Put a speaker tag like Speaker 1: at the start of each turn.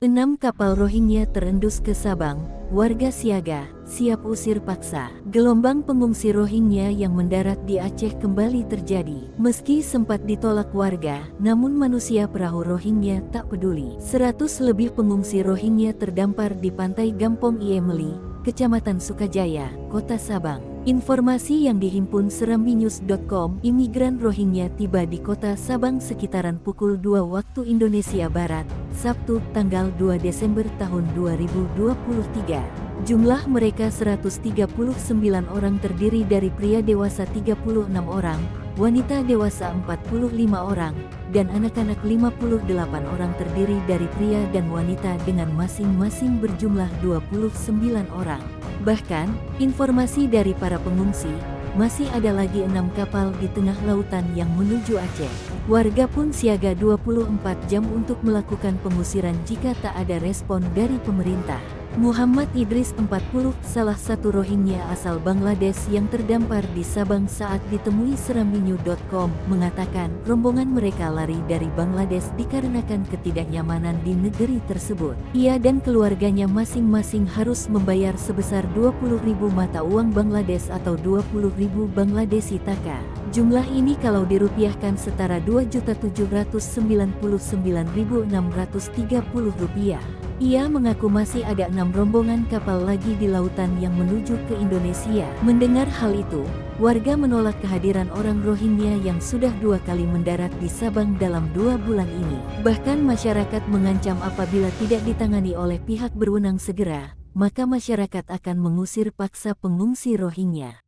Speaker 1: 6 kapal Rohingya terendus ke Sabang, warga siaga, siap usir paksa. Gelombang pengungsi Rohingya yang mendarat di Aceh kembali terjadi. Meski sempat ditolak warga, namun manusia perahu Rohingya tak peduli. 100 lebih pengungsi Rohingya terdampar di pantai Gampong Iemeli, Kecamatan Sukajaya, Kota Sabang. Informasi yang dihimpun serambinews.com, imigran Rohingya tiba di kota Sabang sekitaran pukul 2 waktu Indonesia Barat, Sabtu, tanggal 2 Desember tahun 2023. Jumlah mereka 139 orang terdiri dari pria dewasa 36 orang, wanita dewasa 45 orang, dan anak-anak 58 orang terdiri dari pria dan wanita dengan masing-masing berjumlah 29 orang. Bahkan, informasi dari para pengungsi, masih ada lagi 6 kapal di tengah lautan yang menuju Aceh. Warga pun siaga 24 jam untuk melakukan pengusiran jika tak ada respon dari pemerintah. Muhammad Idris 40, salah satu Rohingya asal Bangladesh yang terdampar di Sabang saat ditemui serambinews.com, mengatakan rombongan mereka lari dari Bangladesh dikarenakan ketidaknyamanan di negeri tersebut. Ia dan keluarganya masing-masing harus membayar sebesar 20.000 mata uang Bangladesh atau 20.000 Bangladeshi taka. Jumlah ini kalau dirupiahkan setara Rp2.799.630. Ia mengaku masih ada 6 rombongan kapal lagi di lautan yang menuju ke Indonesia. Mendengar hal itu, warga menolak kehadiran orang Rohingya yang sudah 2 kali mendarat di Sabang dalam 2 bulan ini. Bahkan masyarakat mengancam apabila tidak ditangani oleh pihak berwenang segera, maka masyarakat akan mengusir paksa pengungsi Rohingya.